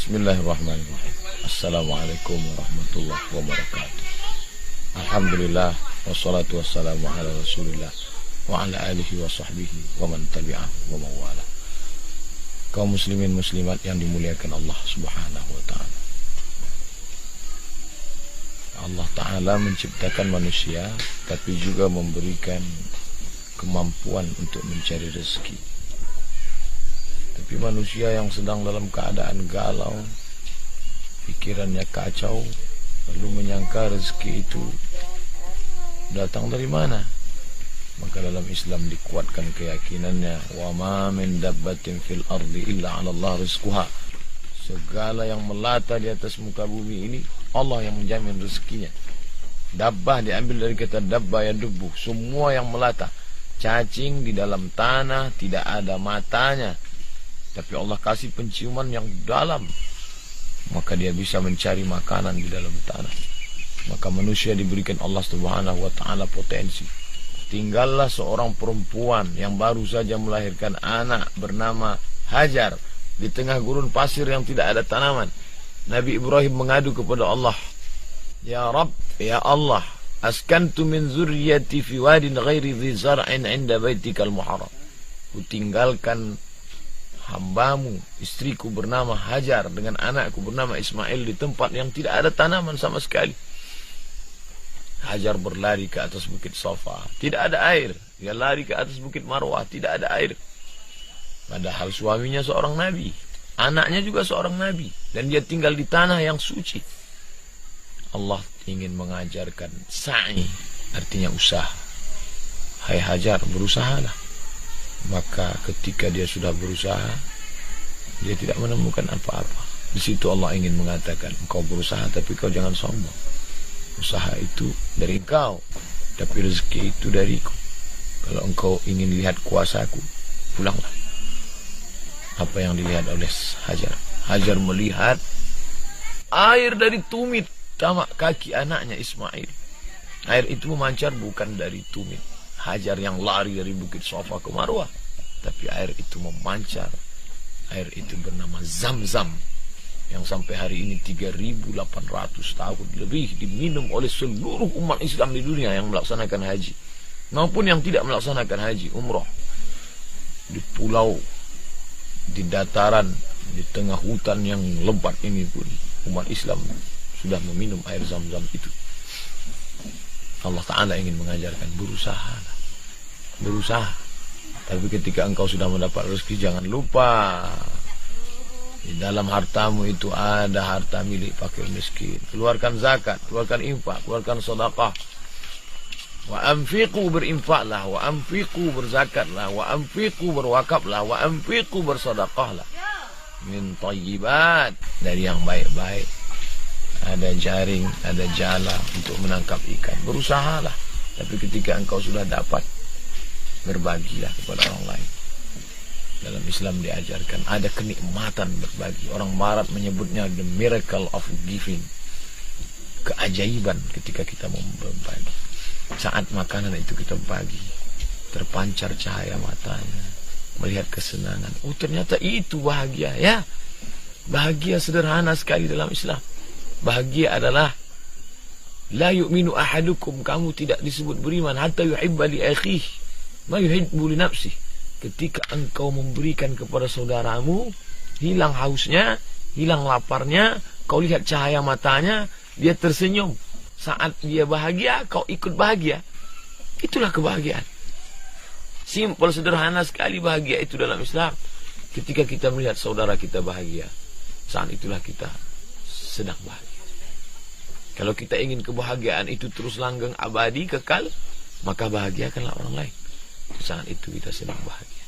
Bismillahirrahmanirrahim. Assalamualaikum warahmatullahi wabarakatuh. Alhamdulillah, wassalatu wassalamu ala rasulillah wa ala alihi wa sahbihi wa man tabi'ahu wa mawala. Kaum muslimin muslimat yang dimuliakan Allah subhanahu wa ta'ala. Allah ta'ala menciptakan manusia, tapi juga memberikan kemampuan untuk mencari rezeki. Tapi manusia yang sedang dalam keadaan galau, pikirannya kacau, lalu menyangka rezeki itu datang dari mana? Maka dalam Islam dikuatkan keyakinannya, wa ma min dabbatin fil ardi illa 'ala Allah rizquha. Segala yang melata di atas muka bumi ini, Allah yang menjamin rezekinya. Dabbah diambil dari kata dabba ya debu, semua yang melata. Cacing di dalam tanah tidak ada matanya, tapi Allah kasih penciuman yang dalam, maka dia bisa mencari makanan di dalam tanah. Maka manusia diberikan Allah subhanahu wa ta'ala potensi. Tinggallah seorang perempuan yang baru saja melahirkan anak bernama Hajar di tengah gurun pasir yang tidak ada tanaman. Nabi Ibrahim mengadu kepada Allah, ya Rabb, ya Allah, askantu min zurriyati fi wadin ghairi dhi zar'in 'inda baitikal muharram. Ku tinggalkan hambamu, istriku bernama Hajar dengan anakku bernama Ismail di tempat yang tidak ada tanaman sama sekali. Hajar berlari ke atas bukit Safa, tidak ada air. Dia lari ke atas bukit Marwah, tidak ada air. Padahal suaminya seorang nabi, anaknya juga seorang nabi, dan dia tinggal di tanah yang suci. Allah ingin mengajarkan sa'i, artinya usaha. Hai Hajar, berusahalah. Maka ketika dia sudah berusaha, dia tidak menemukan apa-apa. Di situ Allah ingin mengatakan, engkau berusaha tapi kau jangan sombong. Usaha itu dari engkau, tapi rezeki itu dariku. Kalau engkau ingin lihat kuasaku, pulanglah. Apa yang dilihat oleh Hajar? Hajar melihat air dari tumit tamak kaki anaknya Ismail. Air itu memancar bukan dari tumit Hajar yang lari dari bukit Safa ke Marwah, tapi air itu memancar. Air itu bernama Zam-Zam, yang sampai hari ini 3.800 tahun lebih diminum oleh seluruh umat Islam di dunia yang melaksanakan haji maupun yang tidak melaksanakan haji, umrah. Di pulau, di dataran, di tengah hutan yang lebat ini pun umat Islam sudah meminum air Zam-Zam itu. Allah Ta'ala ingin mengajarkan, berusaha. Tapi ketika engkau sudah mendapat rezeki, jangan lupa di dalam hartamu itu ada harta milik fakir miskin. Keluarkan zakat, keluarkan infak, keluarkan sedekah. Wa anfiqu, berinfaklah, wa anfiqu, berzakatlah, wa anfiqu, berwakaflah, wa anfiqu, bersedekahlah. Min thayyibat, dari yang baik-baik. Ada jaring, ada jala untuk menangkap ikan. Berusahalah. Tapi ketika engkau sudah dapat, berbagilah kepada orang lain. Dalam Islam diajarkan ada kenikmatan berbagi. Orang Barat menyebutnya the miracle of giving. Keajaiban ketika kita mau berbagi. Saat makanan itu kita bagi, terpancar cahaya matanya, melihat kesenangan. Oh, ternyata itu bahagia, ya. Bahagia sederhana sekali dalam Islam. Bahagia adalah la yu'minu ahadukum, kamu tidak disebut beriman hatta yuhibba li akhihi ma yuhibbu li nafsihi. Ketika engkau memberikan kepada saudaramu, hilang hausnya, hilang laparnya, kau lihat cahaya matanya, dia tersenyum. Saat dia bahagia, kau ikut bahagia. Itulah kebahagiaan. Simpel, sederhana sekali bahagia itu dalam Islam. Ketika kita melihat saudara kita bahagia, saat itulah kita sedang bahagia. Kalau kita ingin kebahagiaan itu terus langgeng, abadi, kekal, maka bahagiakanlah orang lain. Saat itu kita sedang bahagia.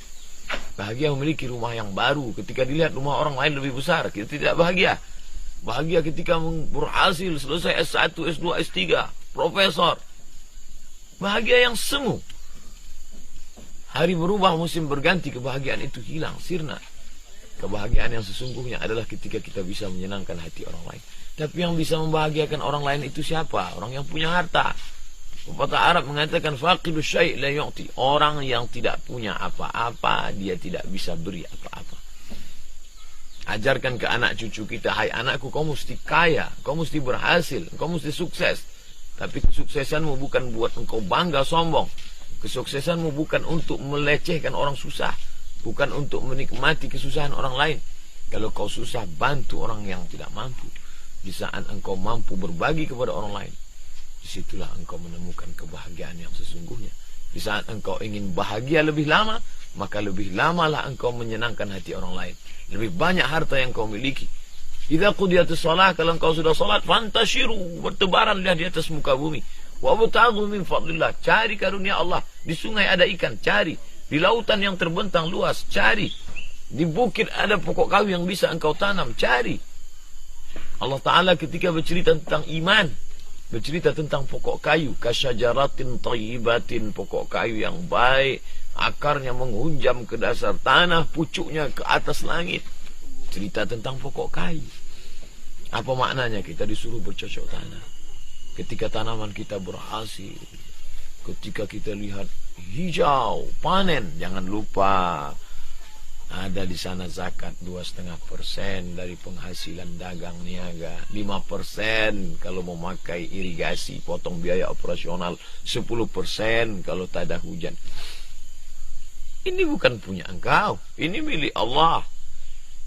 Bahagia memiliki rumah yang baru. Ketika dilihat rumah orang lain lebih besar, kita tidak bahagia. Bahagia ketika berhasil selesai S1, S2, S3, profesor. Bahagia yang semu. Hari berubah, musim berganti, kebahagiaan itu hilang, sirna. Kebahagiaan yang sesungguhnya adalah ketika kita bisa menyenangkan hati orang lain. Tapi yang bisa membahagiakan orang lain itu siapa? Orang yang punya harta. Pepatah Arab mengatakan faqidu syai' la yu'ti. Orang yang tidak punya apa-apa, dia tidak bisa beri apa-apa. Ajarkan ke anak cucu kita, hai anakku, kau mesti kaya, kau mesti berhasil, kau mesti sukses. Tapi kesuksesanmu bukan buat engkau bangga sombong. Kesuksesanmu bukan untuk melecehkan orang susah, bukan untuk menikmati kesusahan orang lain. Kalau kau susah, bantu orang yang tidak mampu. Di saat engkau mampu berbagi kepada orang lain, disitulah engkau menemukan kebahagiaan yang sesungguhnya. Di saat engkau ingin bahagia lebih lama, maka lebih lamalah engkau menyenangkan hati orang lain. Lebih banyak harta yang kau miliki. Idza qudiyatis shalah, kalau engkau sudah salat, fantashiru, bertebaranlah di atas muka bumi. Wa butaghu min fadlillah, cari karunia Allah. Di sungai ada ikan, cari. Di lautan yang terbentang luas, cari. Di bukit ada pokok kayu yang bisa engkau tanam, cari. Allah Ta'ala ketika bercerita tentang iman, bercerita tentang pokok kayu, kasyajaratin thayyibatin, pokok kayu yang baik, akarnya menghunjam ke dasar tanah, pucuknya ke atas langit. Cerita tentang pokok kayu. Apa maknanya? Kita disuruh bercocok tanam. Ketika tanaman kita berhasil, ketika kita lihat hijau, panen, jangan lupa ada di sana zakat 2,5% dari penghasilan dagang niaga, 5% kalau memakai irigasi, potong biaya operasional, 10% kalau tak ada hujan. Ini bukan punya engkau, ini milik Allah.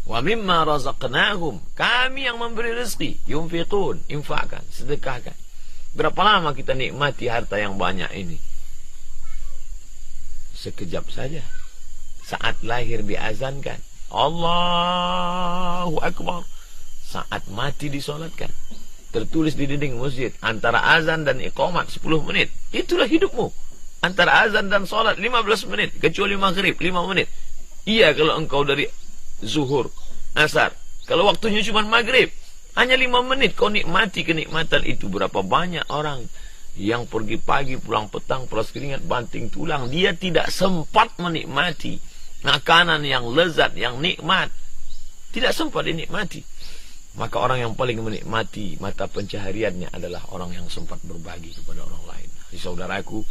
Wa mimma razaqnahum, kami yang memberi rezeki, yunfiqun, infakkan, sedekahkan. Berapa lama kita nikmati harta yang banyak ini? Sekejap saja. Saat lahir diazankan, Allahu Akbar. Saat mati disolatkan. Tertulis di dinding masjid, antara azan dan iqamat 10 menit. Itulah hidupmu. Antara azan dan solat 15 menit, kecuali maghrib 5 menit. Iya kalau engkau dari zuhur, asar. Kalau waktunya cuma maghrib, hanya 5 menit kau nikmati kenikmatan itu. Berapa banyak orang yang pergi pagi, pulang petang, pelas keringat, banting tulang. Dia tidak sempat menikmati makanan yang lezat, yang nikmat. Tidak sempat dinikmati. Maka orang yang paling menikmati mata pencahariannya adalah orang yang sempat berbagi kepada orang lain. Saudaraku,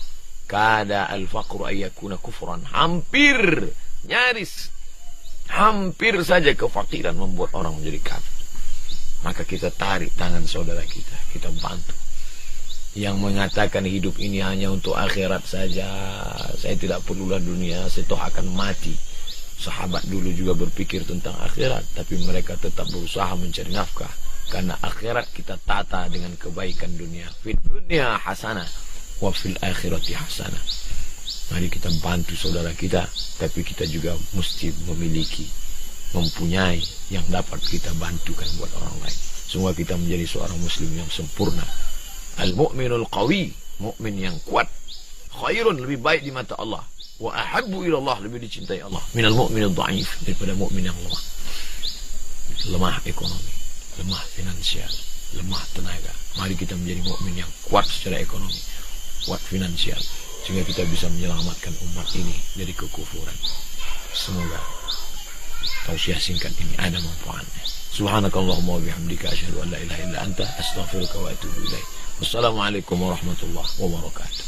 kada al-faqru ayyakuna kufran. Hampir, nyaris, hampir saja kefakiran membuat orang menjadi kafir. Maka kita tarik tangan saudara kita, kita bantu. Yang mengatakan hidup ini hanya untuk akhirat saja, saya tidak perlulah dunia, saya toh akan mati. Sahabat dulu juga berpikir tentang akhirat, tapi mereka tetap berusaha mencari nafkah. Karena akhirat kita tata dengan kebaikan dunia. Fid dunya hasanah, wa fil akhirati hasanah. Mari kita bantu saudara kita, tapi kita juga mesti memiliki, mempunyai yang dapat kita bantukan buat orang lain. Semua kita menjadi seorang muslim yang sempurna. Al-mu'minul qawi, mukmin yang kuat, khairun, lebih baik di mata Allah. Wa ahabbu ila Allah, lebih dicintai Allah. Minal mu'minul dha'if, daripada mukmin yang lemah. Lemah ekonomi, lemah finansial, lemah tenaga. Mari kita menjadi mukmin yang kuat secara ekonomi, kuat finansial, sehingga kita bisa menyelamatkan umat ini dari kekufuran. Semoga tausiah singkat ini ada manfaatnya. Subhanakallahumma wa bihamdika, asyhadu an la ilaha illa anta, astaghfiruka wa atubu ilaik. Wassalamualaikum warahmatullahi wabarakatuh.